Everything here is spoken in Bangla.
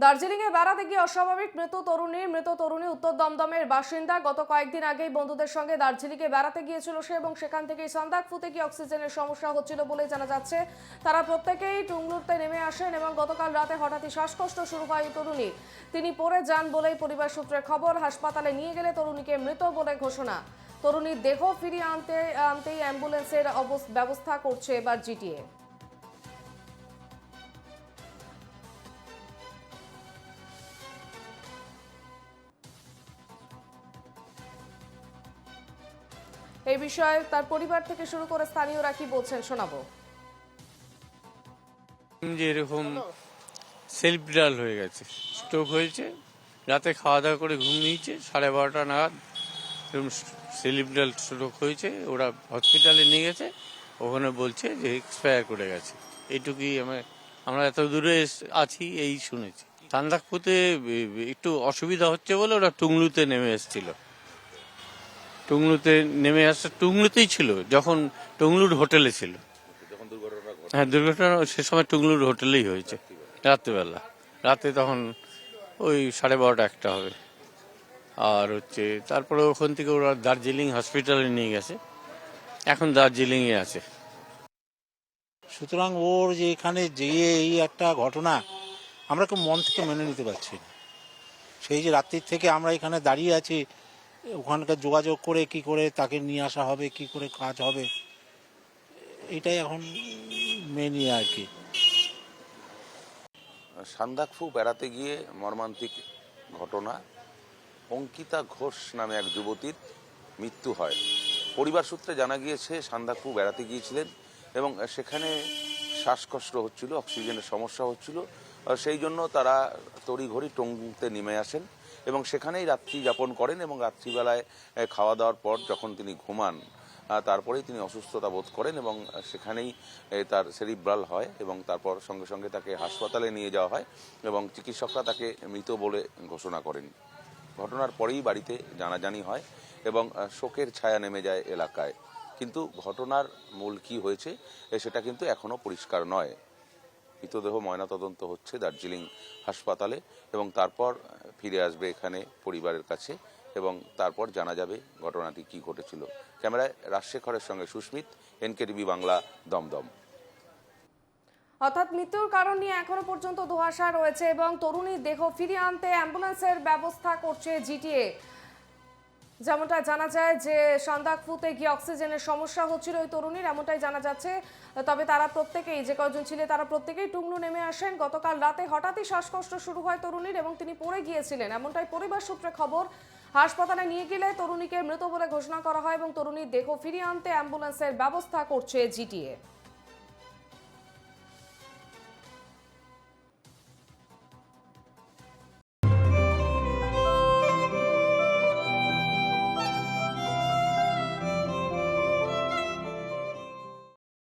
দার্জিলিংয়ে বেড়াতে গিয়ে অস্বাভাবিক মৃত তরুণী উত্তর দমদমের বাসিন্দা। গত কয়েকদিন আগেই বন্ধুদের সঙ্গে দার্জিলিংয়ে বেড়াতে গিয়েছিল সে এবং সেখান থেকেই সান্দাকফুতে গিয়ে অক্সিজেনের সমস্যা হচ্ছিল বলে জানা যাচ্ছে। তারা প্রত্যেকেই টুংলুরতে নেমে আসেন এবং গতকাল রাতে হঠাৎই শ্বাসকষ্ট শুরু হয় তরুণীর। তিনি পড়ে যান বলেই পরিবার সূত্রে খবর। হাসপাতালে নিয়ে গেলে তরুণীকে মৃত বলে ঘোষণা। তরুণীর দেহ ফিরিয়ে আনতেই অ্যাম্বুলেন্সের ব্যবস্থা করছে এবার জিটিএ। এই বিষয়ে তার পরিবার থেকে শুরু করে স্থানীয়রা কি বলছেন শোনাবো। যে এরকম সেলফ হয়ে গেছে, স্ট্রোক হয়েছে, রাতে খাওয়া দাওয়া করে ঘুম নিয়েছে, 12:30 নাগাদ এরকম সেলিব্রাল স্ট্রোক হয়েছে। ওরা হসপিটালে নিয়ে গেছে, ওখানে বলছে যে এক্সপায়ার করে গেছে। এইটুকুই আমরা এত দূরে আছি এই শুনেছি। সান্দাকফুতে একটু অসুবিধা হচ্ছে বলে ওরা টুংলুতে নেমে এসেছিল। টুংলুতেই ছিল যখন টুংলুর হোটেলে ছিল। হ্যাঁ, দুর্ঘটনা সে সময় টুংলুর হোটেলেই হয়েছে রাত্রেবেলা। রাতে তখন ওই 12:30-1টা হবে। আর তারপরে ওখান থেকে ওরা দার্জিলিং হসপিটালে নিয়ে গেছে, এখন দার্জিলিংয়ে আছে। সুতরাং ওর যে এখানে যেয়ে এই একটা ঘটনা আমরা খুব মন থেকে মেনে নিতে পারছি না। সেই যে রাত্রির থেকে আমরা এখানে দাঁড়িয়ে আছি, ওখানকার যোগাযোগ করে কি করে তাকে নিয়ে আসা হবে, কি করে কাজ হবে, এটাই এখন মেনই আর কি। সান্দাকফু বেড়াতে গিয়ে মর্মান্তিক ঘটনা। অঙ্কিতা ঘোষ নামে এক যুবতীর মৃত্যু হয়। পরিবার সূত্রে জানা গিয়েছে সান্দাকফু বেড়াতে গিয়েছিলেন এবং সেখানে শ্বাসকষ্ট হচ্ছিল, অক্সিজেনের সমস্যা হচ্ছিল। সেই জন্য তারা তড়িঘড়ি টুংলুতে নেমে আসেন এবং সেখানেই রাত্রি যাপন করেন এবং রাত্রিবেলায় খাওয়া দাওয়ার পর যখন তিনি ঘুমান তারপরেই তিনি অসুস্থতা বোধ করেন এবং সেখানেই তার সেরিব্রাল হয় এবং তারপর সঙ্গে সঙ্গে তাকে হাসপাতালে নিয়ে যাওয়া হয় এবং চিকিৎসকরা তাকে মৃত বলে ঘোষণা করেন। ঘটনার পরেই বাড়িতে জানাজানি হয় এবং শোকের ছায়া নেমে যায় এলাকায়। কিন্তু ঘটনার মূল কি হয়েছে সেটা কিন্তু এখনো পরিষ্কার নয়। মৃতদেহ ময়নাতদন্ত হচ্ছে দার্জিলিং হাসপাতালে এবং তারপর ফিরে আসবে এখানে পরিবারের কাছে এবং তারপর জানা যাবে ঘটনাটি কি ঘটেছিল। ক্যামেরায় রাজশেখরের সঙ্গে সুস্মিত, এনকেটিভি বাংলা, দমদম। অর্থাৎ মৃত্যুর কারণ নিয়ে এখনো পর্যন্ত ধোঁয়াশা রয়েছে এবং তরুণীর দেহ ফিরিয়ে আনতে অ্যাম্বুলেন্সের ব্যবস্থা করছে জিটিএ। যেমনটা জানা যায় যে সান্দাকফুতে গিয়ে অক্সিজেনের সমস্যা হচ্ছিল ওই তরুণীর, এমনটাই জানা যাচ্ছে। তবে তারা প্রত্যেকেই, যে কজন ছিল তারা প্রত্যেকেই টুংলু নেমে আসেন। গতকাল রাতে হঠাৎই শ্বাসকষ্ট শুরু হয় তরুণীর এবং তিনি পড়ে গিয়েছিলেন, এমনটাই পরিবার সূত্রে খবর। হাসপাতালে নিয়ে গেলে তরুণীকে মৃত বলে ঘোষণা করা হয় এবং তরুণীর দেহ ফিরিয়ে আনতে অ্যাম্বুলেন্সের ব্যবস্থা করছে জিটিএ।